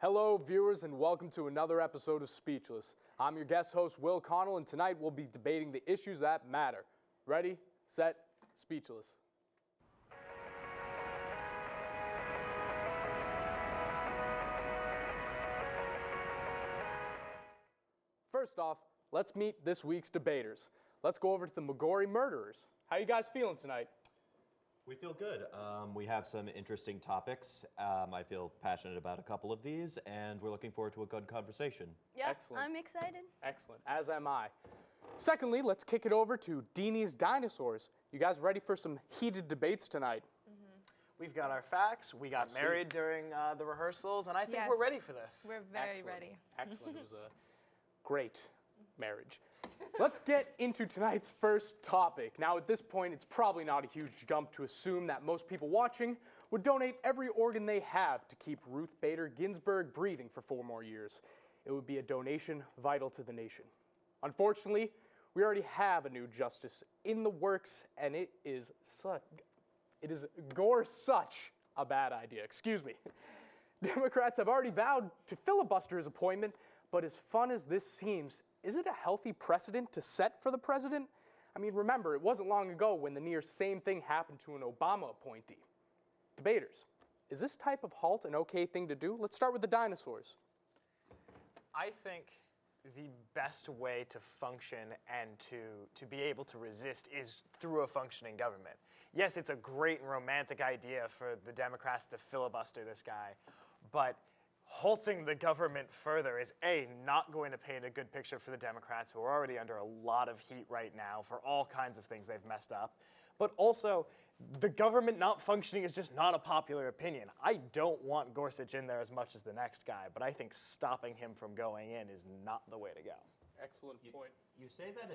Hello, viewers, and welcome to another episode of Speechless. I'm your guest host, Will Connell, and tonight we'll be debating the issues that matter. Ready, set, speechless. First off, let's meet this week's debaters. Let's go over to the McGorry Murderers. How you guys feeling tonight? We feel good. We have some interesting topics. I feel passionate about a couple of these, and we're looking forward to a good conversation. Yeah, Excellent. I'm excited. Excellent, as am I. Secondly, let's kick it over to Dini's Dinosaurs. You guys ready for some heated debates tonight? We've got our facts. We got married during the rehearsals, and I think Yes. we're ready for this. We're very Excellent. ready. Excellent. It was a great marriage. Let's get into tonight's first topic. Now, at this point, it's probably not a huge jump to assume that most people watching would donate every organ they have to keep Ruth Bader Ginsburg breathing for 4 more years. It would be a donation vital to the nation. Unfortunately, we already have a new justice in the works, and it is such a bad idea. Excuse me. Democrats have already vowed to filibuster his appointment, but as fun as this seems, is it a healthy precedent to set for the president? I mean, remember, it wasn't long ago when the near same thing happened to an Obama appointee. Debaters, is this type of halt an okay thing to do? Let's start with the dinosaurs. I think the best way to function and to be able to resist is through a functioning government. Yes, it's a great and romantic idea for the Democrats to filibuster this guy, but halting the government further is not going to paint a good picture for the Democrats, who are already under a lot of heat right now for all kinds of things they've messed up. But also, the government not functioning is just not a popular opinion. I don't want Gorsuch in there as much as the next guy, but I think stopping him from going in is not the way to go. Excellent point. You say that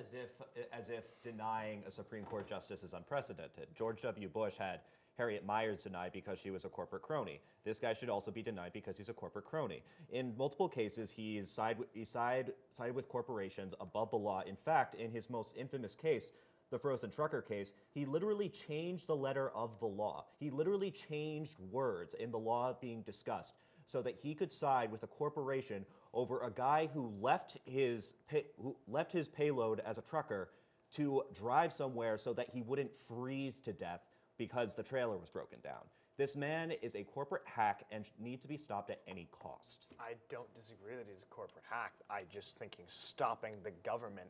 as if denying a Supreme Court justice is unprecedented. George W. Bush had Harriet Miers denied because she was a corporate crony. This guy should also be denied because he's a corporate crony. In multiple cases, he sided with corporations above the law. In fact, in his most infamous case, the Frozen Trucker case, he literally changed the letter of the law. He literally changed words in the law being discussed so that he could side with a corporation over a guy who left his payload as a trucker to drive somewhere so that he wouldn't freeze to death because the trailer was broken down. This man is a corporate hack and needs to be stopped at any cost. I don't disagree that he's a corporate hack. I just thinking stopping the government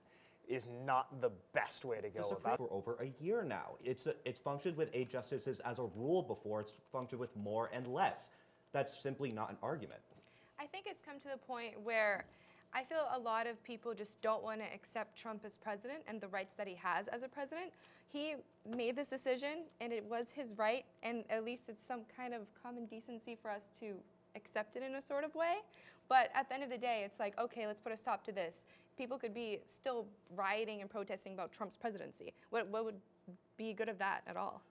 is not the best way to go about it. For over a year now. It's functioned with 8 justices as a rule before. It's functioned with more and less. That's simply not an argument. I think it's come to the point where I feel a lot of people just don't want to accept Trump as president and the rights that he has as a president. He made this decision, and it was his right, and at least it's some kind of common decency for us to accept it in a sort of way. But at the end of the day, it's like, okay, let's put a stop to this. People could be still rioting and protesting about Trump's presidency. What would be good of that at all?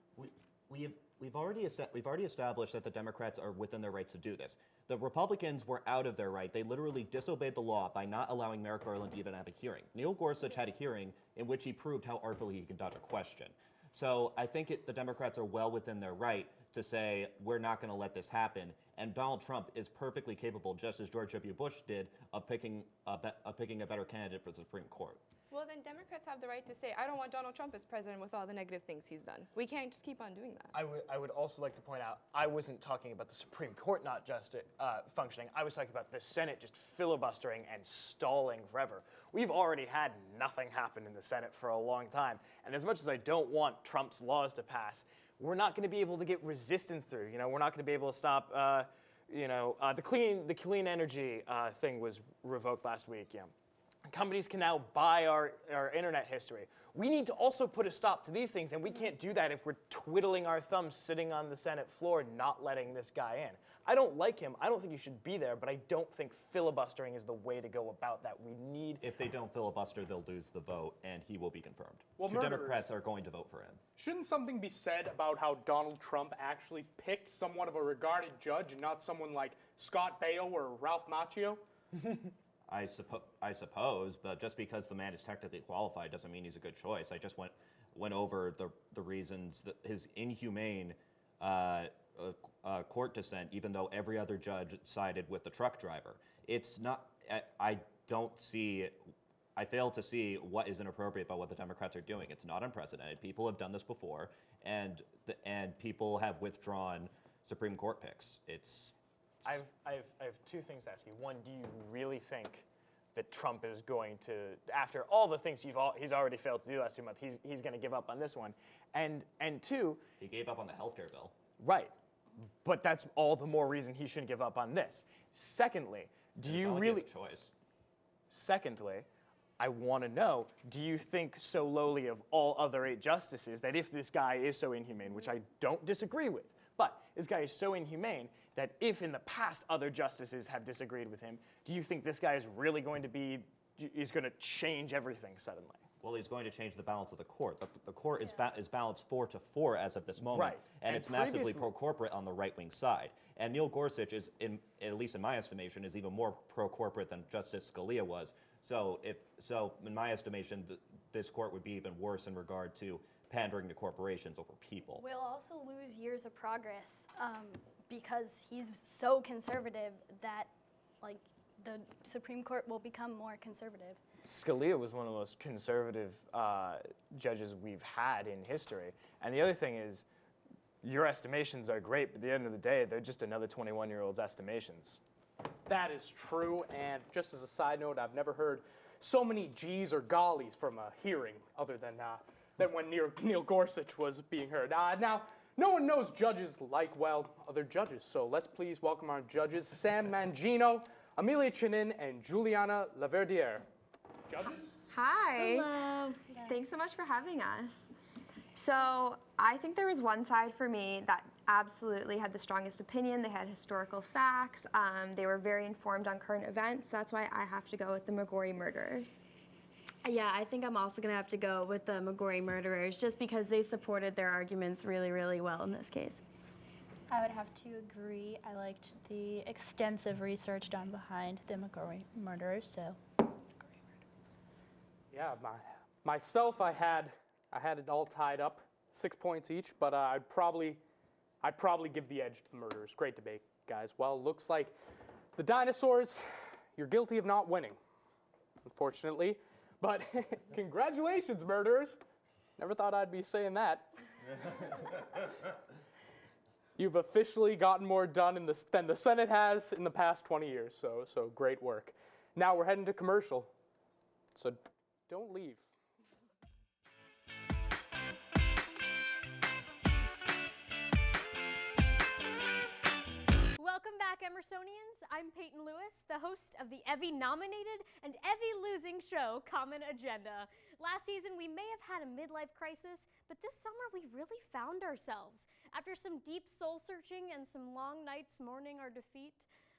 We've already established that the Democrats are within their rights to do this. The Republicans were out of their right. They literally disobeyed the law by not allowing Merrick Garland to even have a hearing. Neil Gorsuch had a hearing in which he proved how artfully he can dodge a question. So I think the Democrats are well within their right to say, we're not going to let this happen. And Donald Trump is perfectly capable, just as George W. Bush did, of picking a better candidate for the Supreme Court. Well, then Democrats have the right to say, I don't want Donald Trump as president with all the negative things he's done. We can't just keep on doing that. I would also like to point out, I wasn't talking about the Supreme Court not just functioning. I was talking about the Senate just filibustering and stalling forever. We've already had nothing happen in the Senate for a long time. And as much as I don't want Trump's laws to pass, we're not going to be able to get resistance through. You know, we're not going to be able to stop, the clean energy thing was revoked last week. Yeah. Companies can now buy our internet history. We need to also put a stop to these things, and we can't do that if we're twiddling our thumbs sitting on the Senate floor not letting this guy in. I don't like him. I don't think he should be there, but I don't think filibustering is the way to go about that. We need... If they don't filibuster, they'll lose the vote, and he will be confirmed. Well, 2 Democrats are going to vote for him. Shouldn't something be said about how Donald Trump actually picked somewhat of a regarded judge and not someone like Scott Baio or Ralph Macchio? I suppose, but just because the man is technically qualified doesn't mean he's a good choice. I just went over the reasons that his inhumane court dissent, even though every other judge sided with the truck driver. It's not. I don't see. I fail to see what is inappropriate about what the Democrats are doing. It's not unprecedented. People have done this before, and people have withdrawn Supreme Court picks. I have two things to ask you. One, do you really think that Trump is going to, after all the things he's already failed to do the last 2 months, he's going to give up on this one? And two, he gave up on the healthcare bill. Right, but that's all the more reason he shouldn't give up on this. Secondly, do you really? It's a choice. Secondly, I want to know, do you think so lowly of all other 8 justices that if this guy is so inhumane, which I don't disagree with, but this guy is so inhumane that if in the past other justices have disagreed with him, do you think this guy is really going to change everything suddenly? Well, he's going to change the balance of the court. The court is balanced 4-4 as of this moment, right. And it's massively pro-corporate on the right-wing side. And Neil Gorsuch is, at least in my estimation, is even more pro-corporate than Justice Scalia was. So, in my estimation, this court would be even worse in regard to pandering to corporations over people. We'll also lose years of progress because he's so conservative that, like, the Supreme Court will become more conservative. Scalia was one of the most conservative judges we've had in history. And the other thing is, your estimations are great, but at the end of the day, they're just another 21-year-old's estimations. That is true, and just as a side note, I've never heard so many G's or gollies from a hearing other than when Neil Gorsuch was being heard. Now, no one knows judges like, well, other judges, so let's please welcome our judges, Sam Mangino, Amelia Chinin, and Juliana Laverdiere. Judges? Hi. Hello. Thanks so much for having us. So I think there was one side for me that absolutely had the strongest opinion. They had historical facts. They were very informed on current events. That's why I have to go with the McGorry Murderers. Yeah, I think I'm also going to have to go with the McGorry Murderers just because they supported their arguments really, really well in this case. I would have to agree. I liked the extensive research done behind the McGorry Murderers, so McGorry Murderers. Yeah, myself, I had it all tied up, 6 points each, but I'd probably give the edge to the Murderers. Great debate, guys. Well, looks like the Dinosaurs, you're guilty of not winning, unfortunately. But congratulations, Murderers. Never thought I'd be saying that. You've officially gotten more done than the Senate has in the past 20 years, so great work. Now we're heading to commercial, so don't leave. Welcome back, Emersonians. I'm Peyton Lewis, the host of the Evie-nominated and Evie-losing show, Common Agenda. Last season, we may have had a midlife crisis, but this summer we really found ourselves. After some deep soul-searching and some long nights mourning our defeat,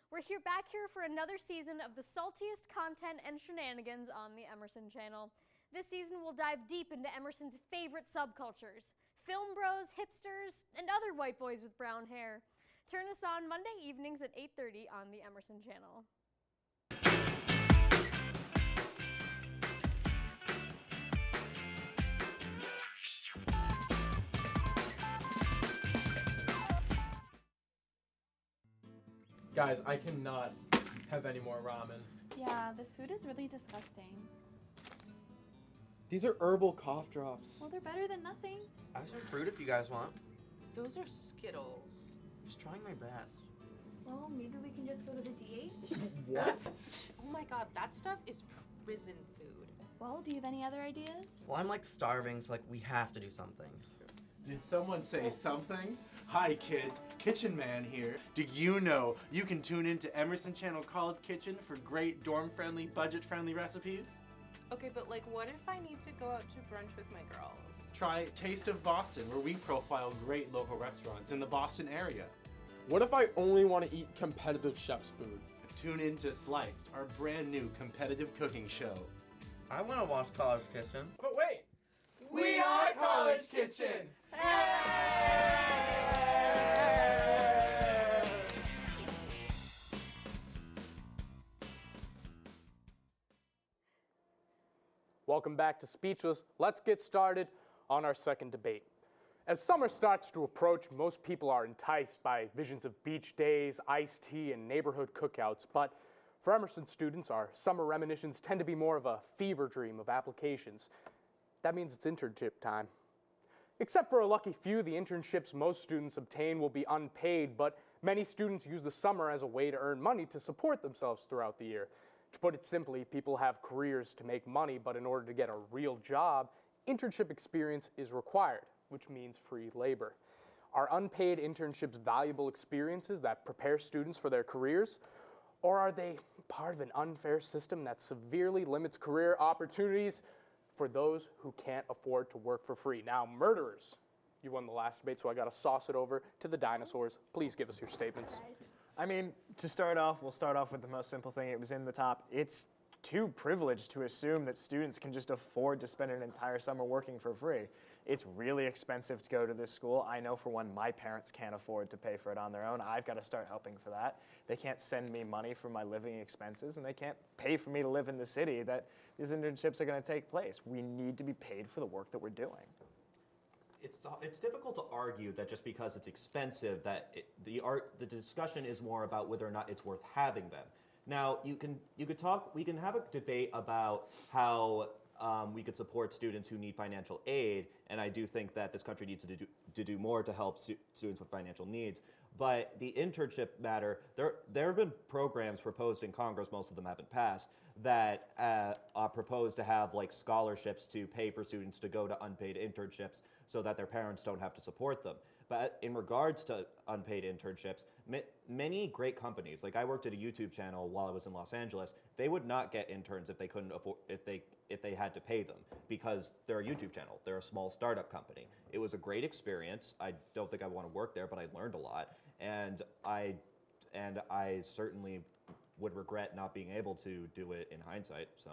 we're back here for another season of the saltiest content and shenanigans on the Emerson Channel. This season, we'll dive deep into Emerson's favorite subcultures, film bros, hipsters, and other white boys with brown hair. Turn us on Monday evenings at 8:30 on the Emerson Channel. Guys, I cannot have any more ramen. Yeah, this food is really disgusting. These are herbal cough drops. Well, they're better than nothing. I have some fruit if you guys want. Those are Skittles. Just trying my best. Well, maybe we can just go to the DH? What? Oh my god, that stuff is prison food. Well, do you have any other ideas? Well, I'm like starving, so like we have to do something. Did someone say something? Hi kids, Kitchen Man here. Do you know you can tune into Emerson Channel College Kitchen for great dorm-friendly, budget-friendly recipes? Okay, but like what if I need to go out to brunch with my girls? Try Taste of Boston, where we profile great local restaurants in the Boston area. What if I only want to eat competitive chef's food? Tune in to Sliced, our brand new competitive cooking show. I want to watch College Kitchen. But wait! We are College Kitchen! Welcome back to Speechless. Let's get started on our second debate. As summer starts to approach, most people are enticed by visions of beach days, iced tea, and neighborhood cookouts. But for Emerson students, our summer reminiscence tend to be more of a fever dream of applications. That means it's internship time. Except for a lucky few, the internships most students obtain will be unpaid, but many students use the summer as a way to earn money to support themselves throughout the year. To put it simply, people have careers to make money, but in order to get a real job, internship experience is required, which means free labor. Are unpaid internships valuable experiences that prepare students for their careers? Or are they part of an unfair system that severely limits career opportunities for those who can't afford to work for free? Now, murderers, you won the last debate, so I got to sauce it over to the dinosaurs. Please give us your statements. I mean, to start off, we'll start off with the most simple thing. It was in the top. It's too privileged to assume that students can just afford to spend an entire summer working for free. It's really expensive to go to this school. I know for one, my parents can't afford to pay for it on their own. I've got to start helping for that. They can't send me money for my living expenses, and they can't pay for me to live in the city that these internships are going to take place. We need to be paid for the work that we're doing. It's difficult to argue that just because it's expensive that the discussion is more about whether or not it's worth having them. Now we can have a debate about how we could support students who need financial aid, and I do think that this country needs to do more to help students with financial needs. But the internship matter, there have been programs proposed in Congress, most of them haven't passed, that propose to have like scholarships to pay for students to go to unpaid internships so that their parents don't have to support them. But in regards to unpaid internships, many great companies, like I worked at a YouTube channel while I was in Los Angeles, they would not get interns if they couldn't afford, if they had to pay them, because they're a YouTube channel, they're a small startup company. It was a great experience. I don't think I want to work there, but I learned a lot, and I certainly would regret not being able to do it in hindsight. So,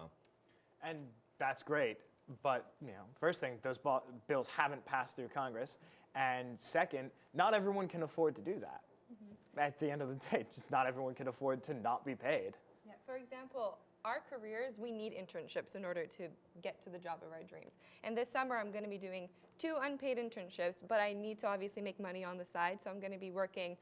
and that's great. But first thing, those bills haven't passed through Congress, and second, not everyone can afford to do that. Mm-hmm. At the end of the day, just not everyone can afford to not be paid. Yeah, for example, our careers, we need internships in order to get to the job of our dreams. And this summer, I'm going to be doing 2 unpaid internships, but I need to obviously make money on the side, so I'm going to be working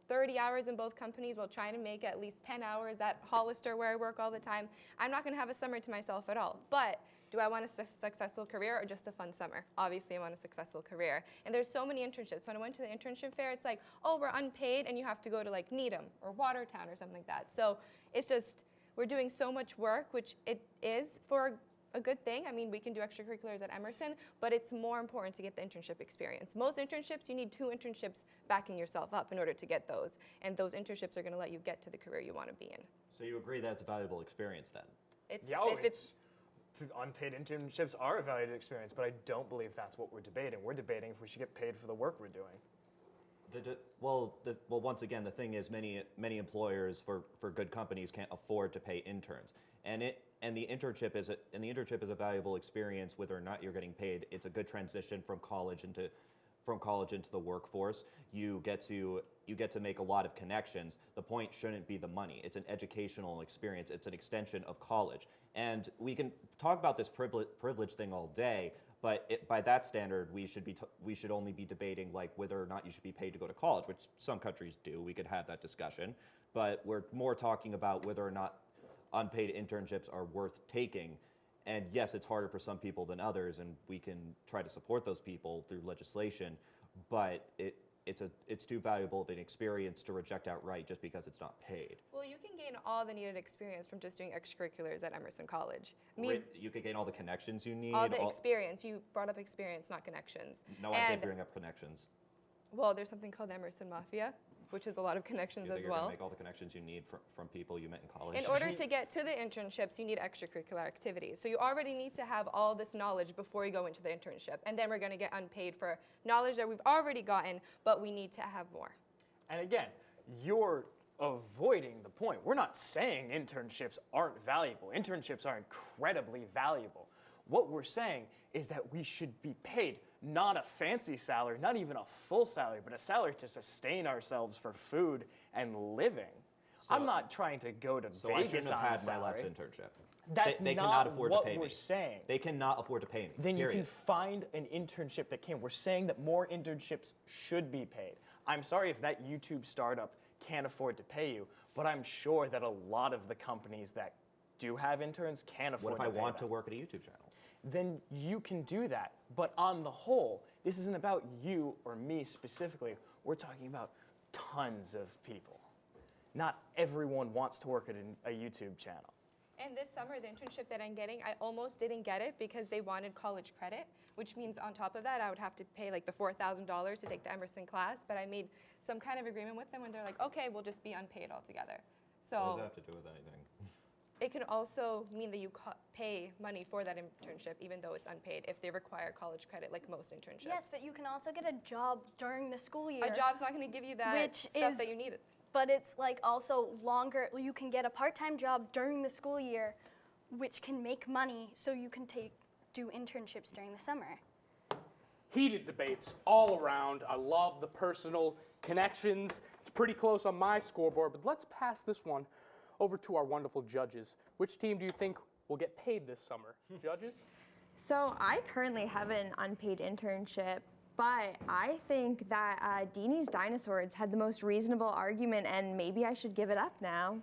30 hours in both companies while trying to make at least 10 hours at Hollister, where I work all the time. I'm not going to have a summer to myself at all. But do I want a successful career or just a fun summer? Obviously, I want a successful career. And there's so many internships. When I went to the internship fair, it's like, oh, we're unpaid, and you have to go to like Needham or Watertown or something like that. So it's just, we're doing so much work, which it is for a good thing. I mean, we can do extracurriculars at Emerson, but it's more important to get the internship experience. Most internships, you need 2 internships backing yourself up in order to get those. And those internships are going to let you get to the career you want to be in. So you agree that it's a valuable experience then? Unpaid internships are a valuable experience, but I don't believe that's what we're debating. We're debating if we should get paid for the work we're doing. Well, once again, the thing is, many employers for good companies can't afford to pay interns, and the internship is a valuable experience whether or not you're getting paid. It's a good transition from college into the workforce. You get to make a lot of connections. The point shouldn't be the money. It's an educational experience. It's an extension of college, and we can talk about this privilege thing all day. But by that standard, we should only be debating like whether or not you should be paid to go to college, which some countries do. We could have that discussion, but we're more talking about whether or not unpaid internships are worth taking. And yes, it's harder for some people than others, and we can try to support those people through legislation. But it's too valuable of an experience to reject outright just because it's not paid. Well, you can gain all the needed experience from just doing extracurriculars at Emerson College. You could gain all the connections you need. All the experience. You brought up experience, not connections. No, I did bring up connections. Well, there's something called Emerson Mafia, which is a lot of connections as you're well. Gonna make all the connections you need from people you met in college. In order to get to the internships, you need extracurricular activities. So you already need to have all this knowledge before you go into the internship. And then we're going to get unpaid for knowledge that we've already gotten, but we need to have more. And again, you're avoiding the point. We're not saying internships aren't valuable. Internships are incredibly valuable. What we're saying is that we should be paid not a fancy salary, not even a full salary, but a salary to sustain ourselves for food and living. I'm not trying to go to Vegas I shouldn't have on a had salary. my last internship. That's they not cannot afford what to pay we're me. saying. They cannot afford to pay me. Then period. you can find an internship that can. We're saying that more internships should be paid. I'm sorry if that YouTube startup can't afford to pay you, but I'm sure that a lot of the companies that do have interns can afford to pay What if I want them. to work at a YouTube channel? Then you can do that. But on the whole, this isn't about you or me specifically. We're talking about tons of people. Not everyone wants to work at a YouTube channel. And this summer, the internship that I'm getting, I almost didn't get it because they wanted college credit, which means on top of that, I would have to pay like the $4,000 to take the Emerson class. But I made some kind of agreement with them when they're like, okay, we'll just be unpaid altogether. So What does that have to do with anything? it can also mean that you pay money for that internship, even though it's unpaid, if they require college credit, like most internships. Yes, but you can also get a job during the school year. A job's not going to give you that stuff that you need. But it's like also longer. You can get a part-time job during the school year, which can make money, so you can do internships during the summer. Heated debates all around. I love the personal connections. It's pretty close on my scoreboard, but let's pass this one over to our wonderful judges. Which team do you think will get paid this summer? Judges? So I currently have an unpaid internship, but I think that Dini's Dinosaurs had the most reasonable argument, and maybe I should give it up now.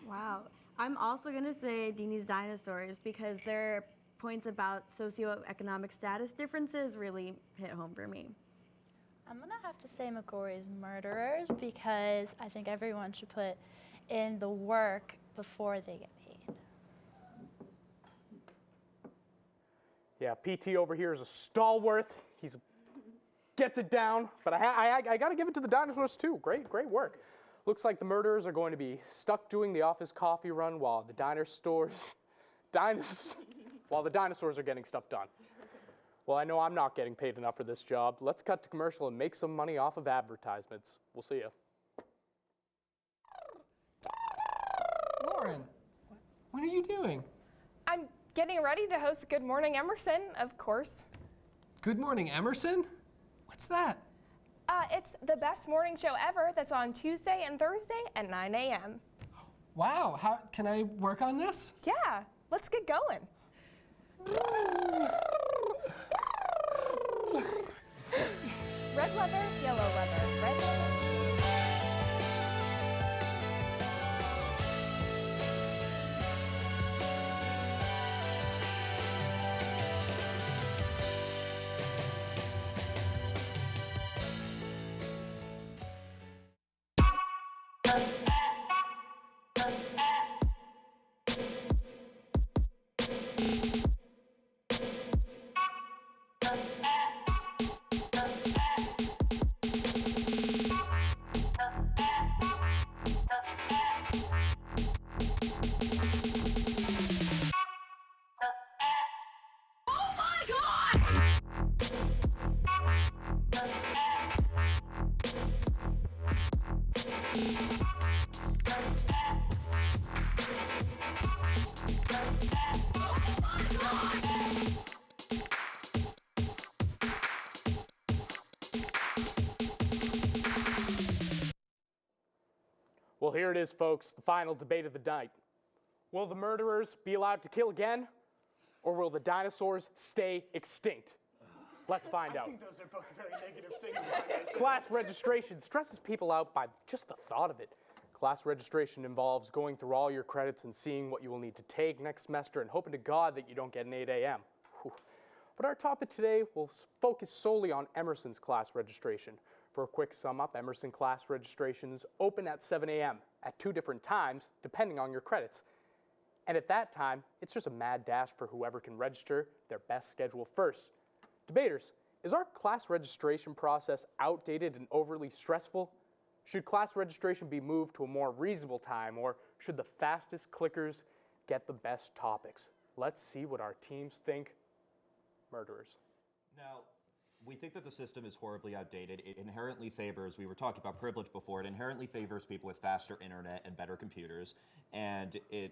Wow. I'm also going to say Dini's Dinosaurs because their points about socioeconomic status differences really hit home for me. I'm going to have to say McGorry's Murderers because I think everyone should put in the work before they get paid. Yeah, PT over here is a stalwart. He gets it down, but I got to give it to the Dinosaurs too. Great work. Looks like the Murderers are going to be stuck doing the office coffee run while the Dinosaurs are getting stuff done. Well, I know I'm not getting paid enough for this job. Let's cut to commercial and make some money off of advertisements. We'll see you. Lauren, what are you doing? I'm getting ready to host Good Morning Emerson, of course. Good Morning Emerson? What's that? It's the best morning show ever that's on Tuesday and Thursday at 9 a.m. Wow, how can I work on this? Yeah, let's get going. Red leather, yellow leather, red leather. Well, here it is, folks, the final debate of the night. Will the Murderers be allowed to kill again, or will the Dinosaurs stay extinct? Let's find out. I think those are both very negative things. Class registration stresses people out by just the thought of it. Class registration involves going through all your credits and seeing what you will need to take next semester and hoping to God that you don't get an 8 a.m. Whew. But our topic today will focus solely on Emerson's class registration. For a quick sum up, Emerson class registrations open at 7 a.m. at 2 different times, depending on your credits. And at that time, it's just a mad dash for whoever can register their best schedule first. Debaters, is our class registration process outdated and overly stressful? Should class registration be moved to a more reasonable time, or should the fastest clickers get the best topics? Let's see what our teams think. Murderers. Now, we think that the system is horribly outdated. It inherently favors, we were talking about privilege before, it inherently favors people with faster internet and better computers, and it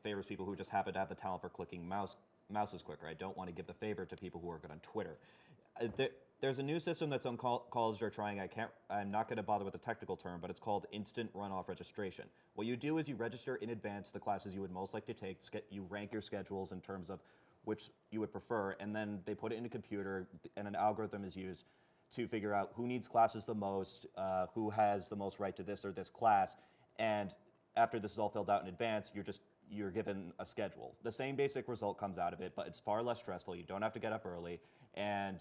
favors people who just happen to have the talent for clicking mouses quicker. I don't want to give the favor to people who are good on Twitter. There's a new system that some colleges are trying. I'm not going to bother with the technical term, but it's called instant runoff registration. What you do is you register in advance the classes you would most like to take. You rank your schedules in terms of which you would prefer, and then they put it in a computer, and an algorithm is used to figure out who needs classes the most, who has the most right to this or this class, and after this is all filled out in advance, you're given a schedule. The same basic result comes out of it, but it's far less stressful. You don't have to get up early, and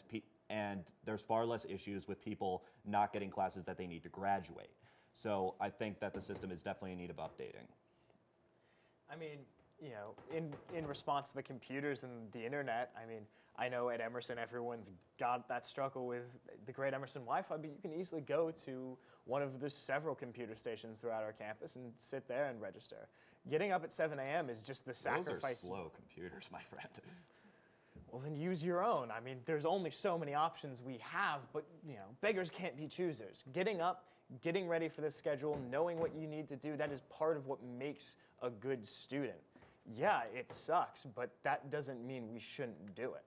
there's far less issues with people not getting classes that they need to graduate. So I think that the system is definitely in need of updating. I mean, you know, in response to the computers and the internet, I mean, I know at Emerson everyone's got that struggle with the great Emerson Wi-Fi, but you can easily go to one of the several computer stations throughout our campus and sit there and register. Getting up at 7 a.m. is just the sacrifice. Those are slow computers, my friend. Well, then use your own. I mean, there's only so many options we have, but, you know, beggars can't be choosers. Getting up, getting ready for this schedule, knowing what you need to do, that is part of what makes a good student. Yeah, it sucks, but that doesn't mean we shouldn't do it.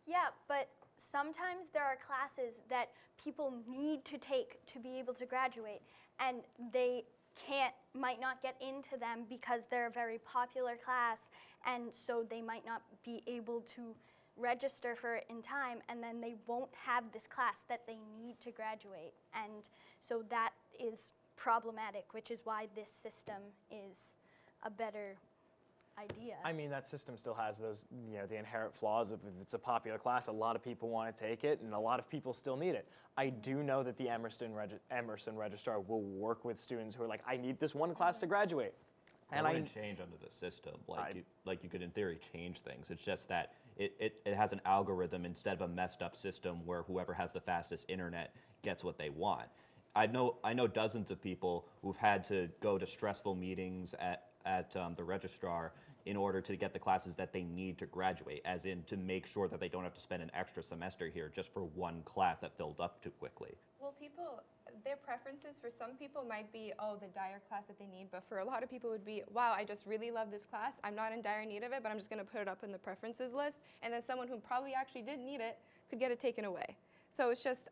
Yeah, but sometimes there are classes that people need to take to be able to graduate, and they might not get into them because they're a very popular class, and so they might not be able to register for it in time, and then they won't have this class that they need to graduate. And so that is problematic, which is why this system is a better idea. I mean, that system still has those, you know, the inherent flaws of if it's a popular class, a lot of people want to take it, and a lot of people still need it. I do know that the Emerson registrar will work with students who are like, I need this one class to graduate. And I wouldn't change under the system. You could, in theory, change things. It's just that it has an algorithm instead of a messed up system where whoever has the fastest internet gets what they want. I know dozens of people who've had to go to stressful meetings at the registrar in order to get the classes that they need to graduate, as in to make sure that they don't have to spend an extra semester here just for one class that filled up too quickly. Well, their preferences for some people might be, oh, the dire class that they need, but for a lot of people would be, wow, I just really love this class. I'm not in dire need of it, but I'm just going to put it up in the preferences list. And then someone who probably actually did need it could get it taken away. So it's just,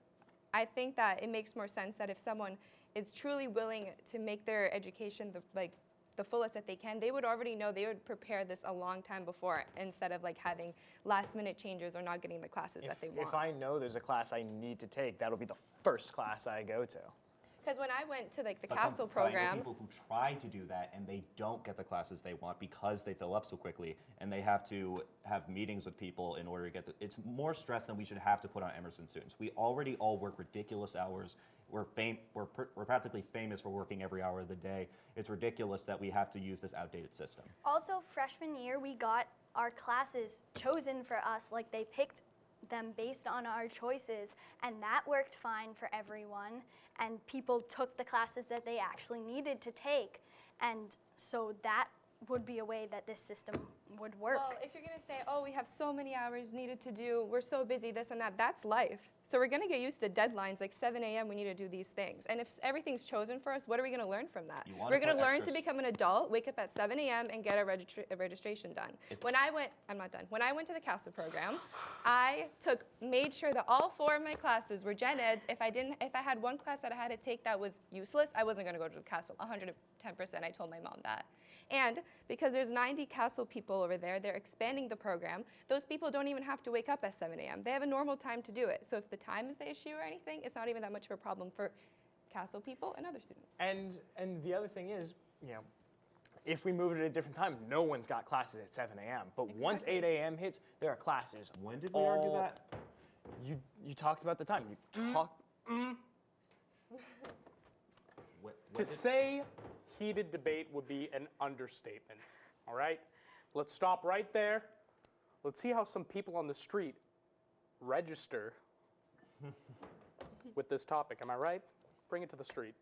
I think that it makes more sense that if someone is truly willing to make their education the fullest that they can, they would already know, they would prepare this a long time before instead of having last minute changes or not getting the classes that they want. If I know there's a class I need to take, that'll be the first class I go to. Because when I went to the Castle program, I know people who try to do that and they don't get the classes they want because they fill up so quickly, and they have to have meetings with people in order to get it's more stress than we should have to put on Emerson students. We already all work ridiculous hours. We're practically famous for working every hour of the day. It's ridiculous that we have to use this outdated system. Also, freshman year, we got our classes chosen for us, like they picked them based on our choices, and that worked fine for everyone, and people took the classes that they actually needed to take, and so that would be a way that this system would work. Well, if you're going to say, oh, we have so many hours needed to do, we're so busy, this and that, that's life. So we're going to get used to deadlines, like 7 a.m. we need to do these things. And if everything's chosen for us, what are we going to learn from that? We're going to learn to become an adult, wake up at 7 a.m. and get a registration done. I'm not done. When I went to the CASA program, I made sure that all 4 of my classes were gen eds. If I had one class that I had to take that was useless, I wasn't going to go to the CASA. 110%, I told my mom that. And because there's 90 Castle people over there, they're expanding the program. Those people don't even have to wake up at 7 a.m. They have a normal time to do it. So if the time is the issue or anything, it's not even that much of a problem for Castle people and other students. And the other thing is, you know, if we move it at a different time, no one's got classes at 7 a.m. But once 8 a.m. hits, there are classes. When did we argue that? You talked about the time. To say heated debate would be an understatement, all right? Let's stop right there. Let's see how some people on the street register with this topic. Am I right? Bring it to the street.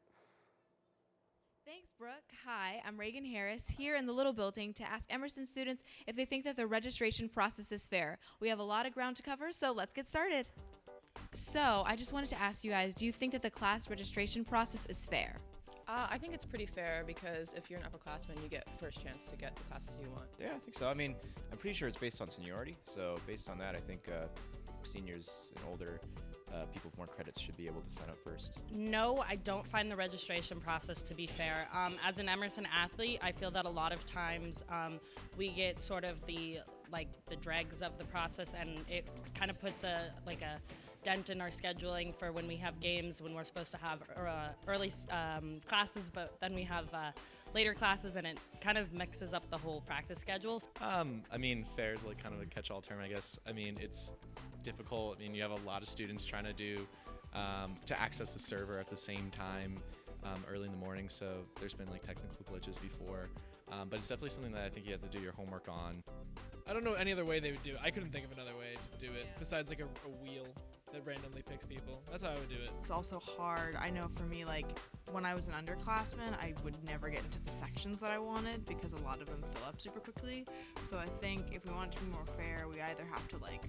Thanks, Brooke. Hi, I'm Reagan Harris, here in the Little Building to ask Emerson students if they think that the registration process is fair. We have a lot of ground to cover, so let's get started. So, I just wanted to ask you guys, do you think that the class registration process is fair? I think it's pretty fair because if you're an upperclassman, you get first chance to get the classes you want. Yeah, I think so. I mean, I'm pretty sure it's based on seniority. So based on that, I think seniors and older people with more credits should be able to sign up first. No, I don't find the registration process to be fair. As an Emerson athlete, I feel that a lot of times we get sort of the dregs of the process, and it kind of puts a dent in our scheduling for when we have games, when we're supposed to have early classes, but then we have later classes, and it kind of mixes up the whole practice schedule. I mean, fair is like kind of a catch-all term, I guess. I mean, it's difficult. I mean, you have a lot of students trying to do to access the server at the same time early in the morning, so there's been like technical glitches before, but it's definitely something that I think you have to do your homework on. I don't know any other way they would do it. I couldn't think of another way to do it besides like a wheel that randomly picks people. That's how I would do it. It's also hard. I know for me, like, when I was an underclassman, I would never get into the sections that I wanted because a lot of them fill up super quickly. So I think if we want it to be more fair, we either have to, like,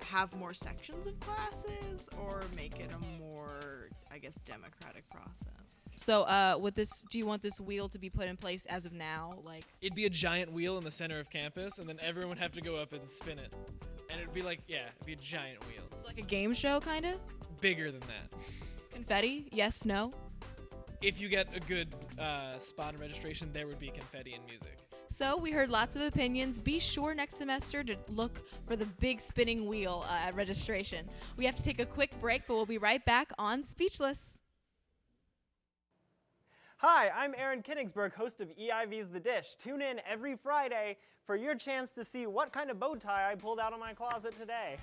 have more sections of classes or make it a more, I guess, democratic process. So with this, do you want this wheel to be put in place as of now? Like, It'd be a giant wheel in the center of campus, and then everyone would have to go up and spin it. And it'd be like, yeah, it'd be a giant wheel. It's like a game show, kind of? Bigger than that. Confetti? Yes, no? If you get a good spot in registration, there would be confetti and music. So we heard lots of opinions. Be sure next semester to look for the big spinning wheel at registration. We have to take a quick break, but we'll be right back on Speechless. Hi, I'm Aaron Kinigsberg, host of EIV's The Dish. Tune in every Friday for your chance to see what kind of bow tie I pulled out of my closet today.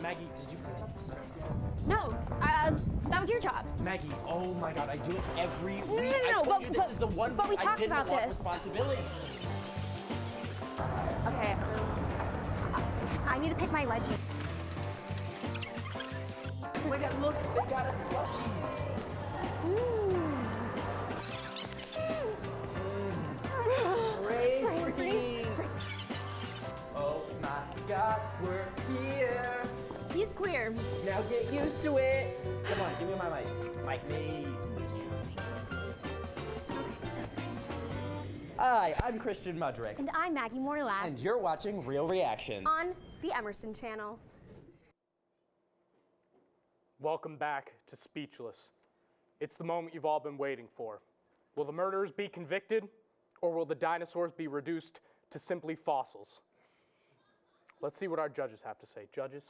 Maggie, did you print out the scripts? No, that was your job. Maggie, oh my god, I do it every week. No, I told you this is the one but we week I talked didn't about want this. responsibility. Okay, I need to pick my wedgie. Oh my god, look, they got us slushies. Brain freeze. Oh my god, we're here. He's queer. Now get used to it. Come on, give me my mic. Mic me. Hi, I'm Christian Mudrick. And I'm Maggie Morlap. And you're watching Real Reactions. On the Emerson channel. Welcome back to Speechless. It's the moment you've all been waiting for. Will the murderers be convicted, or will the dinosaurs be reduced to simply fossils? Let's see what our judges have to say. Judges?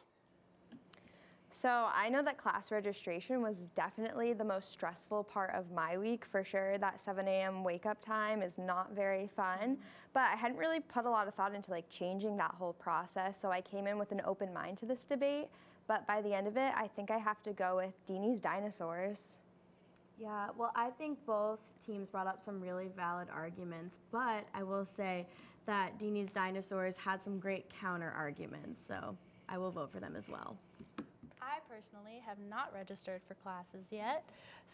So I know that class registration was definitely the most stressful part of my week, for sure. That 7 a.m. wake up time is not very fun, but I hadn't really put a lot of thought into like changing that whole process, so I came in with an open mind to this debate, but by the end of it, I think I have to go with Dini's Dinosaurs. Yeah, well, I think both teams brought up some really valid arguments, but I will say that Dini's Dinosaurs had some great counter arguments, so I will vote for them as well. I personally have not registered for classes yet,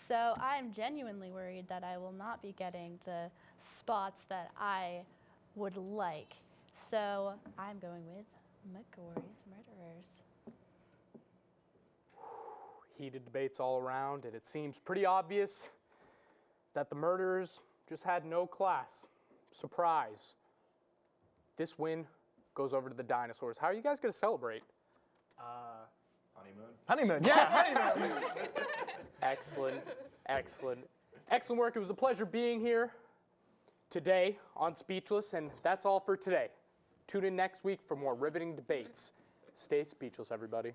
so I'm genuinely worried that I will not be getting the spots that I would like. So I'm going with McGorry's Murderers. Heated debates all around, and it seems pretty obvious that the murderers just had no class. Surprise. This win goes over to the dinosaurs. How are you guys going to celebrate? Honeymoon. Honeymoon, yeah, honeymoon. Excellent, excellent. Excellent work. It was a pleasure being here today on Speechless, and that's all for today. Tune in next week for more riveting debates. Stay speechless, everybody.